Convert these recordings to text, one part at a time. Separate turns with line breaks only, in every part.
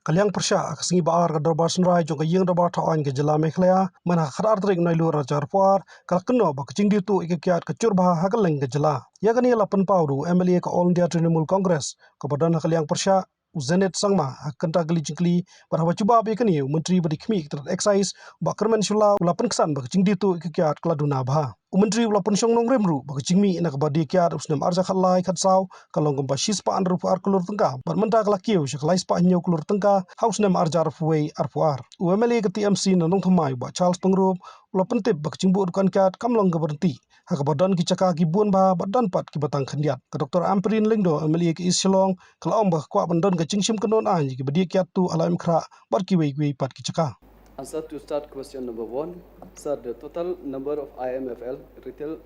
Kaliang persya kasingi baar ka darbar sunrai jong ka yeng darbar thawan ke jela Meghalaya mana khadar trik nai lu rajar puar kala keno ba jingdie tu kyiad ka churba hakaleng ke jela ya kani lapan paudu MLA ka All India Trinamool Congress ka badan kaliang persya Uzenet Sangma kanta gali jingkli barhawa cuba be kani menteri badi khmi ter excise ba kermen shula ula Pynksan ba jingdie tu kyiad kala duna ba Menteri ula pensyong nong remru ba jingmi ina ka badi kyiad usnem arja khalai khatsau kalong gumpa shispa andru pu ar kulur tengka bar menta kala kiu shaklai spa nyo kulur tengka haus nem arja arfuwei arfuar UMLA ke TMC na nong thamai ba Charles Pengrup ula pentip ba jingbu dukan kyiad kamlong ka berhenti haka badan ki caka ki buan ba badan pat ki batang khandiat ka Dr. Amprin Lingdo MLA ke East Shillong kala om ba kwa bandan ka jingshim kanon an ki badi kyiad tu alaim khra bar ki wei pat ki caka.
Answer to start question number 1. Sir, the total number of IMFL retail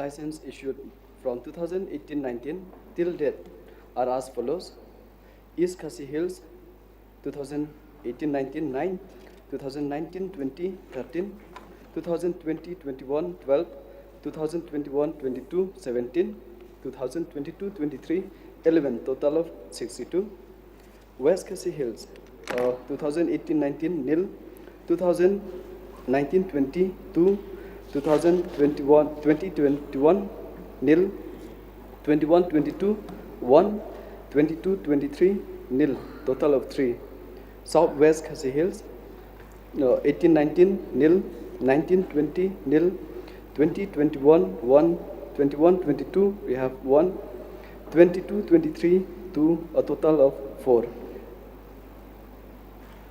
license issued from 2018-19 till date are as follows. East Khasi Hills 2018-19 9, 2019-20 13, 2020-21 12, 2021-22 17, 2022-23 11, total of 62. West Khasi Hills 2018-19 nil, 2019-20 2, 2021 nil, 21-22 1, 22-23 nil, total of 3. Southwest Khasi Hills 18-19 nil, 19-20 nil, 20-21 1, 21-22 we have 1, 22-23 2, a total of 4.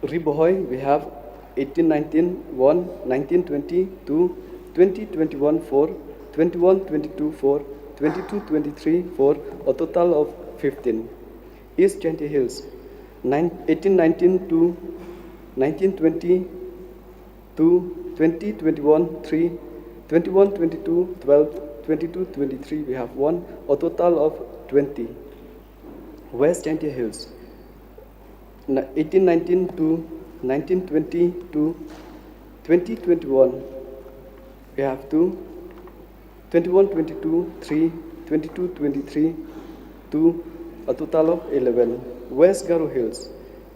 Kyrwoh we have 18-19 1, 19-20 2, 20-21 4, 21-22 4, 22-23 4, a total of 15. East Jingdie Hills 18-19 2, 19-20 2, 20-21 3, 21-22 12, 22-23 we have 1, a total of 20. West Jingdie Hills 18-19 2, 19-20 2, 20-21 we have 2, 21-22 3, 22-23 2, a total of 11. West Kyrwoh Hills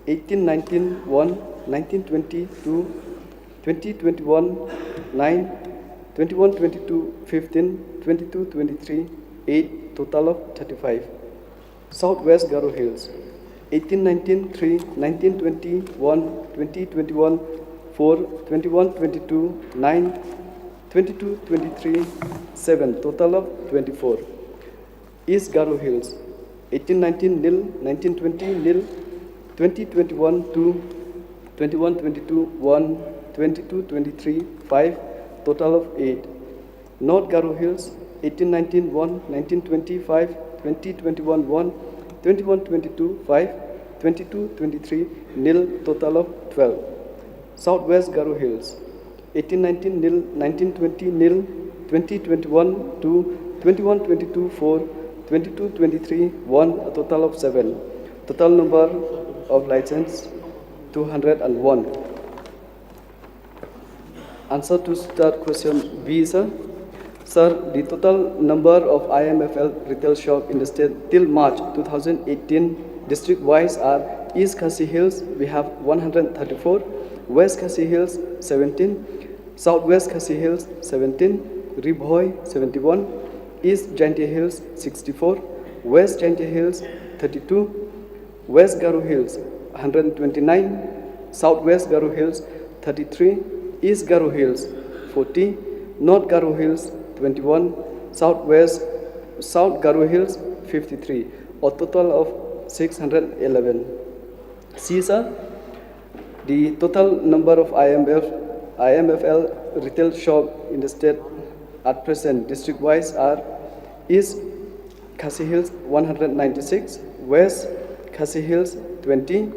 18-19 1, 19-20 2, 20-21 9, 21-22 15, 22-23 8, total of 35. Southwest Kyrwoh Hills 18-19 3, 19-20 1, 20-21 4, 21-22 9, 22-23 7, total of 24. East Kyrwoh Hills 18-19 nil, 19-20 nil, 20-21 2, 21-22 1, 22-23 5, total of 8. North Kyrwoh Hills 18-19 1, 19-20 5, 20-21 1, 21-22 5, 22-23 nil, total of 12. Southwest Kyrwoh Hills 18-19 nil, 19-20 nil, 20-21 2, 21-22 4, 22-23 1, a total of 7. Total number of license 201. Answer to start question B, sir. Sir, the total number of IMFL retail shop in the state till March 2018 district-wise are East Khasi Hills, we have 134, West Khasi Hills 17, Southwest Khasi Hills 17, Kyrwoh 71, East Jingdie Hills 64, West Jingdie Hills 32, West Kyrwoh Hills 129, Southwest Kyrwoh Hills 33, East Kyrwoh Hills 40, North Kyrwoh Hills 21, South Kyrwoh Hills 53, a total of 611. See, sir, the total number of IMFL retail shop in the state at present district-wise are East Khasi Hills 196, West Khasi Hills 20,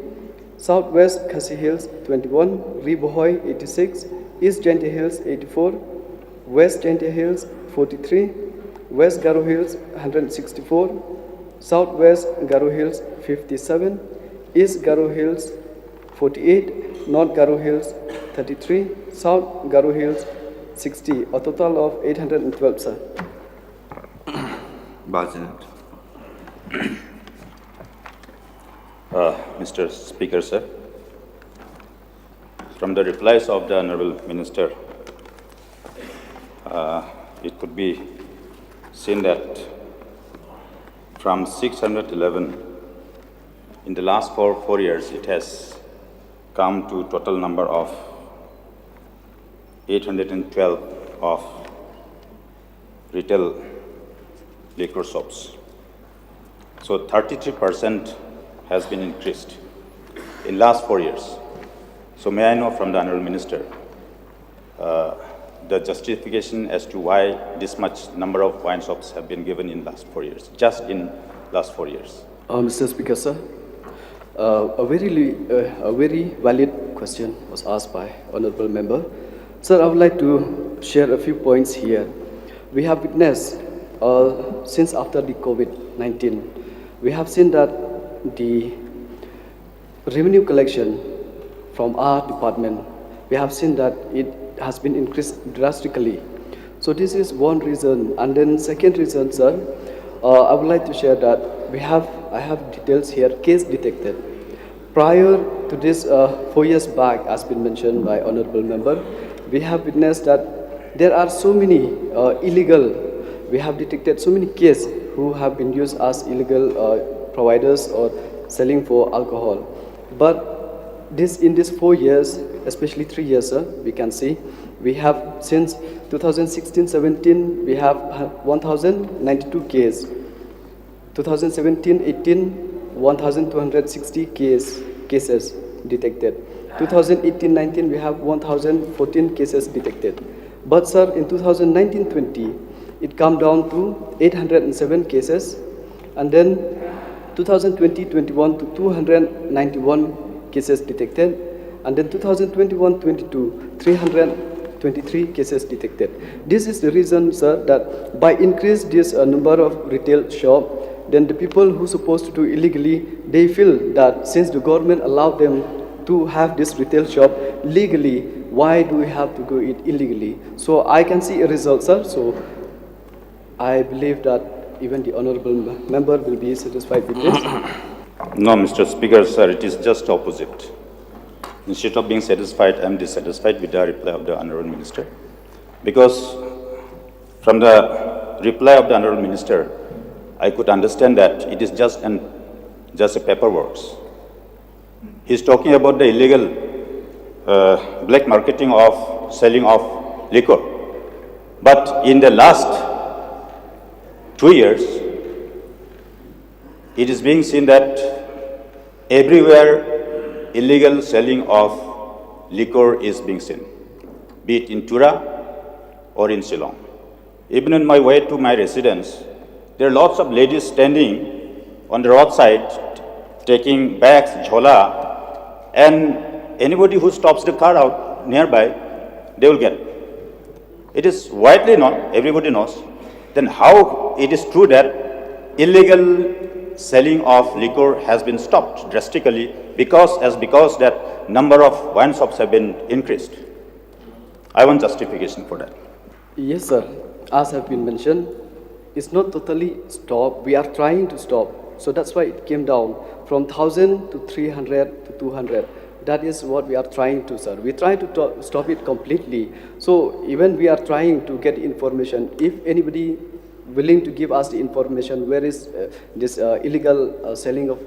Southwest Khasi Hills 21, Kyrwoh 86, East Jingdie Hills 84, West Jingdie Hills 43, West Kyrwoh Hills 164, Southwest Kyrwoh Hills 57, East Kyrwoh Hills 48, North Kyrwoh Hills 33, South Kyrwoh Hills 60, a total of 812, sir.
Mr. Speaker, sir. From the replies of the Honorable Minister, it could be seen that from 611 in the last four years, it has come to total number of 812 of retail liquor shops. So 33% has been increased in last 4 years. So may I know from the Honorable Minister the justification as to why this much number of wine shops have been given in last 4 years, just in last 4 years?
Mr. Speaker, sir, a very valid question was asked by honorable member. Sir, I would like to share a few points here. We have witnessed since after the COVID-19, we have seen that the revenue collection from our department, we have seen that it has been increased drastically. So this is one reason. And then second reason, sir, I would like to share that I have details here, case detected. Prior to this 4 years back, as been mentioned by honorable member, we have witnessed that there are so many we have detected so many cases who have been used as illegal providers or selling for alcohol. But in these 4 years, especially 3 years, sir, we can see, we have since 2016-17, we have 1,092 cases. 2017-18, 1,260 cases detected. 2018-19, we have 1,014 cases detected. But sir, in 2019-20, it came down to 807 cases, and then 2020-21 to 291 cases detected, and then 2021-22, 323 cases detected. This is the reason, sir, that by increase this number of retail shop, then the people who supposed to do illegally, they feel that since the government allowed them to have this retail shop legally, why do we have to do it illegally? So I can see a result, sir. So I believe that even the honorable member will be satisfied with this.
No, Mr. Speaker, sir, it is just opposite. Instead of being satisfied, I am dissatisfied with the reply of the Honorable Minister. Because from the reply of the Honorable Minister, I could understand that it is just a paperwork. He is talking about the illegal black marketing of selling of liquor. But in the last 2 years, it is being seen that everywhere illegal selling of liquor is being seen, be it in Tura or in Shillong. Even on my way to my residence, there are lots of ladies standing on the roadside taking bags, jhola, and anybody who stops the car out nearby, they will get. It is widely known, everybody knows. Then how it is true that illegal selling of liquor has been stopped drastically because that number of wine shops have been increased? I want justification for that.
Yes, sir. As have been mentioned, it's not totally stopped. We are trying to stop. So that's why it came down from 1,000 to 300 to 200. That is what we are trying to, sir. We try to stop it completely. So even we are trying to get information. If anybody willing to give us the information where is this illegal selling of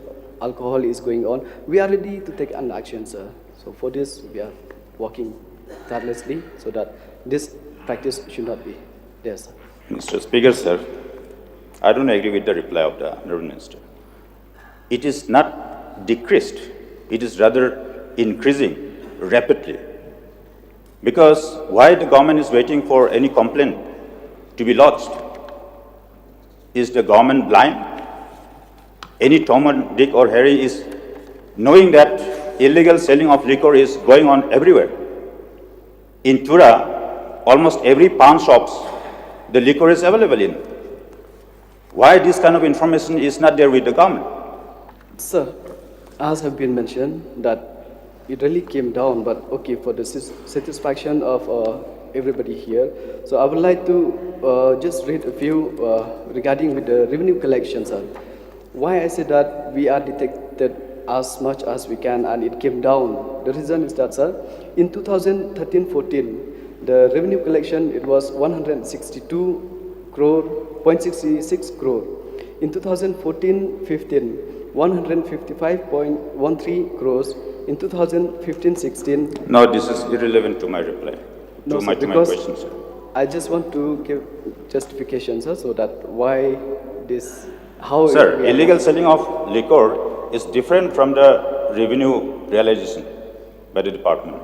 alcohol is going on, we are ready to take an action, sir. So for this, we are working tirelessly so that this practice should not be there, sir.
Mr. Speaker, sir, I don't agree with the reply of the Honorable Minister. It is not decreased, it is rather increasing rapidly. Because why the government is waiting for any complaint to be lodged? Is the government blind? Any Tom, Dick or Harry is knowing that illegal selling of liquor is going on everywhere. In Tura, almost every pawn shops, the liquor is available in. Why this kind of information is not there with the government?
Sir, as have been mentioned, that it really came down, but okay, for the satisfaction of everybody here. So I would like to just read a few regarding with the revenue collection, sir. Why I say that we are detected as much as we can, and it came down. The reason is that, sir, in 2013-14, the revenue collection, it was 162 crore, 0.66 crore. In 2014-15, 155.13 crores. In 2015-16.
No, this is irrelevant to my reply,
No,
to my question, sir.
I just want to give justification, sir, so that why this, how...
Sir, illegal selling of liquor is different from the revenue realization by the department.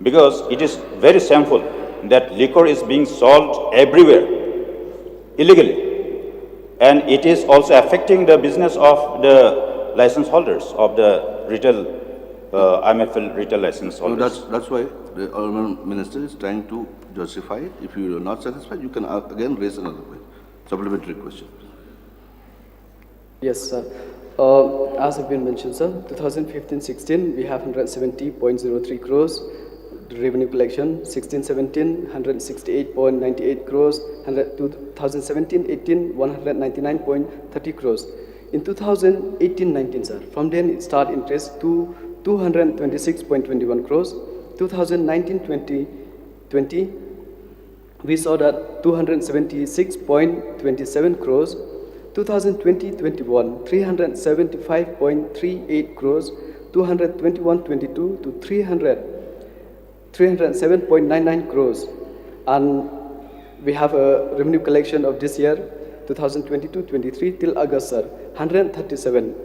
Because it is very shameful that liquor is being sold everywhere illegally. And it is also affecting the business of the license holders, of the retail, IMFL retail license holders.
So that's why the Honourable Minister is trying to justify it. If you are not satisfied, you can again raise another question, supplementary question.
Yes, sir. As have been mentioned, sir, 2015-16, we have 170.03 crores. The revenue collection, 16-17, 168.98 crores. 2017-18, 199.30 crores. In 2018-19, sir, from then it started interest to 226.21 crores. 2019-20, we saw that 276.27 crores. 2020-21, 375.38 crores. 221-22 to 307.99 crores. And we have a revenue collection of this year, 2022-23 till August, sir, 137.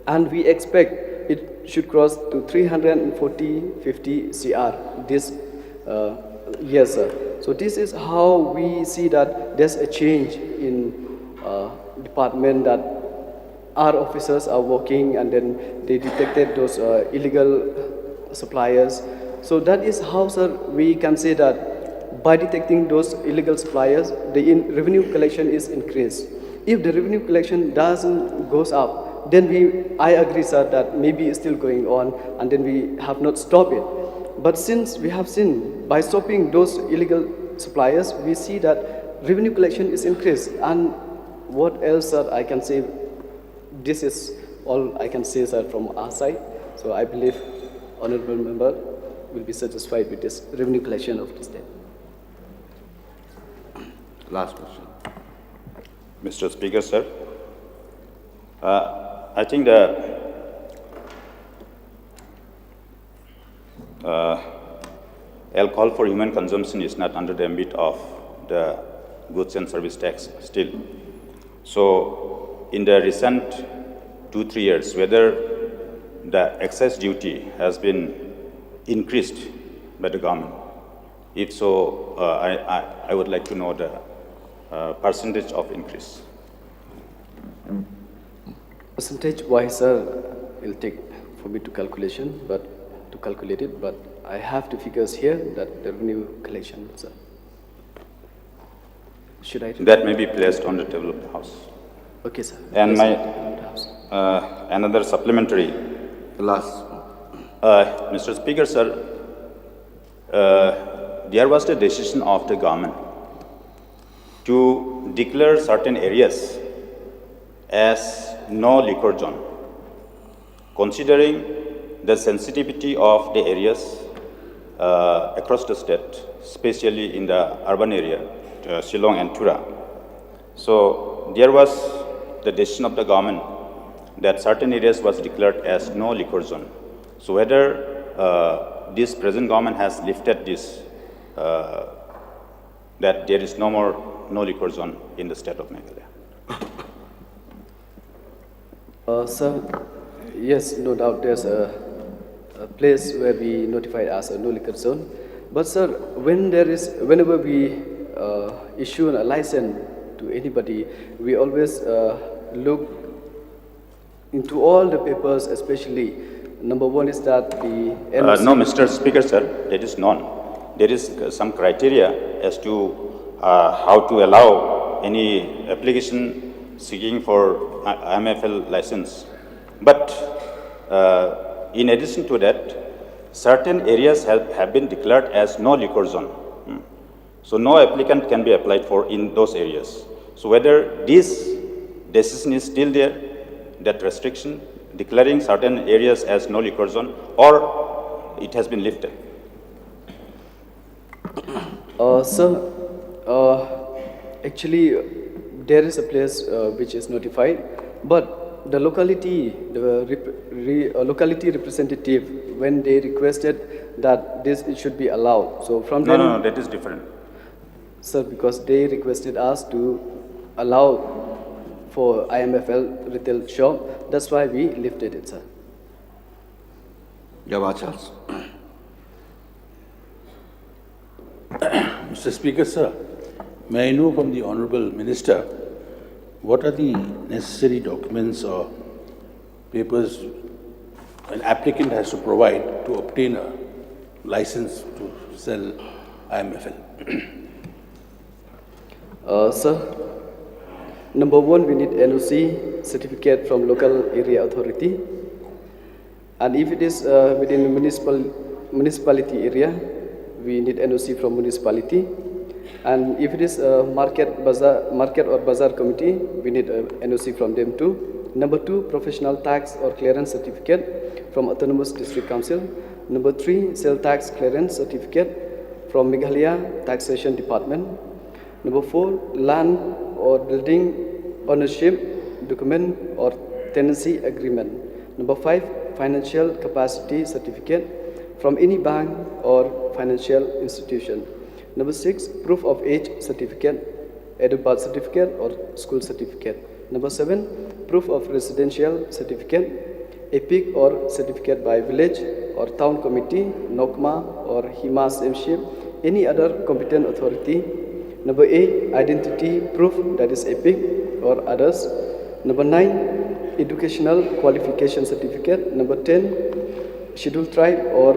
And we expect it should cross to 340-50 CR this year, sir. So this is how we see that there's a change in department, that our officers are working and then they detected those illegal suppliers. So that is how, sir, we can say that by detecting those illegal suppliers, the revenue collection is increased. If the revenue collection goes up, then I agree, sir, that maybe it's still going on and then we have not stopped it. But since we have seen, by stopping those illegal suppliers, we see that revenue collection is increased. And what else, sir, I can say? This is all I can say, sir, from our side. So I believe Honourable Member will be satisfied with this revenue collection of this day.
Last question.
Mr. Speaker, sir, I think the alcohol for human consumption is not under the ambit of the goods and service tax still. So in the recent 2-3 years, whether the excise duty has been increased by the government. If so, I would like to know the percentage of increase.
Percentage-wise, sir, it'll take for me to calculate it, but I have the figures here that the revenue collection, sir. Should I?
That may be placed on the table of the House.
Okay, sir.
And
yes,
my another supplementary.
Last.
Mr. Speaker, sir, there was the decision of the government to declare certain areas as no liquor zone, considering the sensitivity of the areas across the state, especially in the urban area, Shillong and Tura. So there was the decision of the government that certain areas was declared as no liquor zone. So whether this present government has lifted this, that there is no liquor zone in the state of Meghalaya.
Sir, yes, no doubt there's a place where we notified as a no liquor zone. But sir, whenever we issue a license to anybody, we always look into all the papers, especially number one is that the NOC.
No, Mr. Speaker, sir, that is none. There is some criteria as to how to allow any application seeking for IMFL license. But in addition to that, certain areas have been declared as no liquor zone. So no applicant can be applied for in those areas. So whether this decision is still there, that restriction, declaring certain areas as no liquor zone, or it has been lifted?
Sir, actually, there is a place which is notified, but the locality, locality representative, when they requested that this it should be allowed. So from
No,
then,
no, no, that is different.
sir, because they requested us to allow for IMFL retail shop, that's why we lifted it, sir.
Jawad Charles.
Mr. Speaker, sir, may I know from the Honourable Minister what are the necessary documents or papers an applicant has to provide to obtain a license to sell IMFL?
Sir, number one, we need NOC certificate from local area authority. And if it is within the municipality area, we need NOC from municipality. And if it is a market or bazaar committee, we need a NOC from them too. Number two, professional tax or clearance certificate from Autonomous District Council. Number three, sale tax clearance certificate from Meghalaya Taxation Department. Number four, land or building ownership document or tenancy agreement. Number five, financial capacity certificate from any bank or financial institution. Number six, proof of age certificate, either birth certificate or school certificate. Number seven, proof of residential certificate, EPIC or certificate by village or town committee, NOCMA or HIMAS MSHIP, any other competent authority. Number eight, identity proof, that is EPIC or others. Number nine, educational qualification certificate. Number 10, scheduled tribe or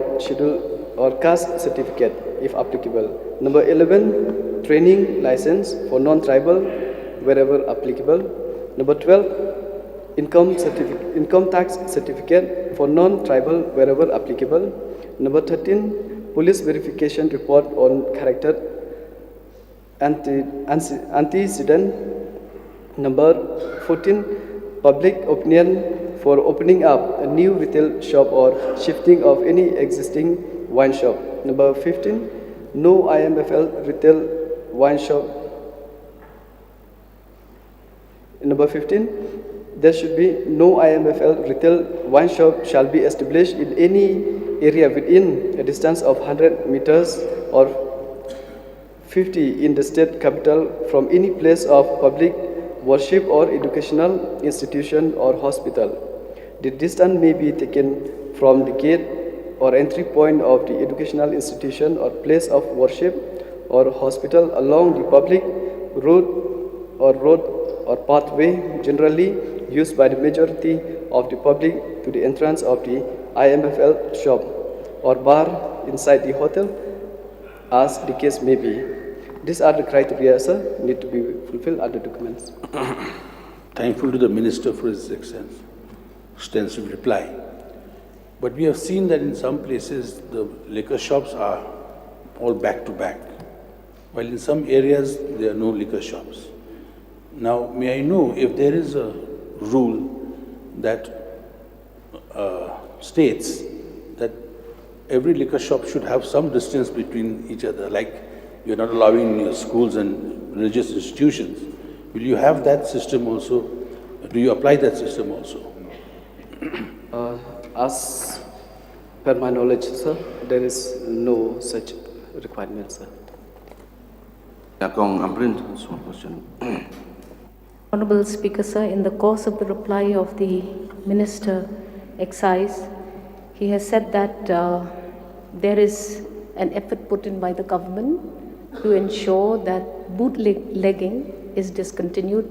caste certificate, if applicable. Number 11, training license for non-tribal, wherever applicable. Number 12, income tax certificate for non-tribal, wherever applicable. Number 13, police verification report on character antecedent. Number 14, public opinion for opening up a new retail shop or shifting of any existing wine shop. Number 15, no IMFL retail wine shop. Number 15, there should be no IMFL retail wine shop shall be established in any area within a distance of 100 meters or 50 in the state capital from any place of public worship or educational institution or hospital. The distance may be taken from the gate or entry point of the educational institution or place of worship or hospital along the public road or pathway generally used by the majority of the public to the entrance of the IMFL shop or bar inside the hotel, as the case may be. These are the criteria, sir, need to be fulfilled other documents.
Thankful to the Minister for his extensive reply. But we have seen that in some places the liquor shops are all back to back, while in some areas there are no liquor shops. Now, may I know if there is a rule that states that every liquor shop should have some distance between each other, like you're not allowing in your schools and religious institutions. Will you have that system also? Do you apply that system also?
As per my knowledge, sir, there is no such requirement, sir.
Yakong Amrin, one question.
Honourable Speaker, sir, in the course of the reply of the Minister Excise, he has said that there is an effort put in by the government to ensure that bootlegging is discontinued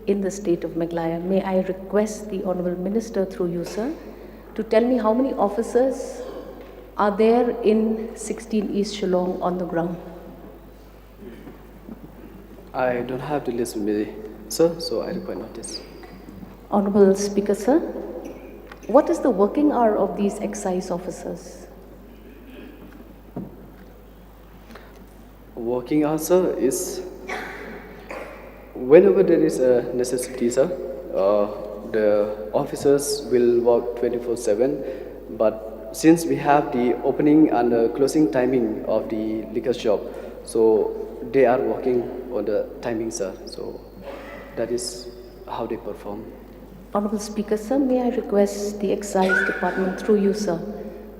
in the state of Meghalaya. May I request the Honourable Minister through you, sir, to tell me how many officers are there in 16 East Shillong on the ground?
I don't have the list with me, sir, so I require notice.
Honourable Speaker, sir, what is the working hour of these excise officers?
Working hours, sir, is whenever there is a necessity, sir. the officers will work 24/7, but since we have the opening and closing timing of the liquor shop, so they are working on the timing, sir. So that is how they perform.
Honorable Speaker, sir, may I request the Excise Department through you, sir,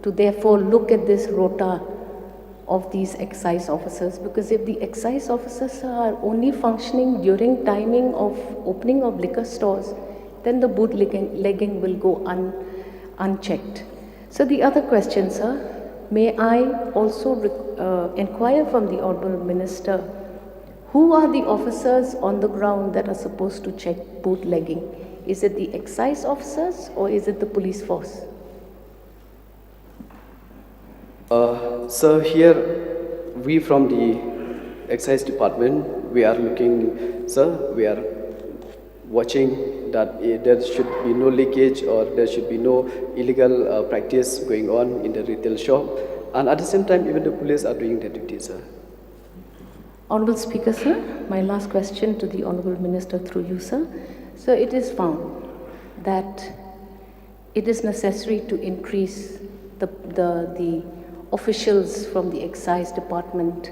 to therefore look at this rota of these excise officers, because if the excise officers are only functioning during timing of opening of liquor stores, then the bootlegging will go unchecked. So the other question, sir, may I also inquire from the Honourable Minister, who are the officers on the ground that are supposed to check bootlegging? Is it the excise officers or is it the police force?
Sir, here we from the excise department, we are looking, sir, we are watching that there should be no leakage or there should be no illegal practice going on in the retail shop, and at the same time even the police are doing their duty, sir.
Honourable Speaker, sir, my last question to the Honourable Minister through you, sir. So it is found that it is necessary to increase the officials from the excise department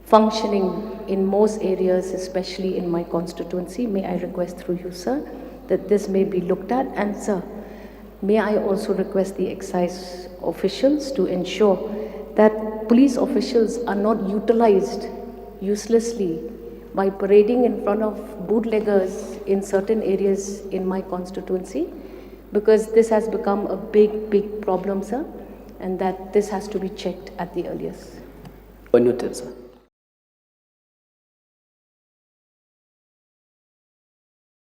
functioning in most areas, especially in my constituency. May I request through you, sir, that this may be looked at? And sir, may I also request the excise officials to ensure that police officials are not utilized uselessly by parading in front of bootleggers in certain areas in my constituency, because this has become a big problem, sir, and that this has to be checked at the earliest.
Noted, sir.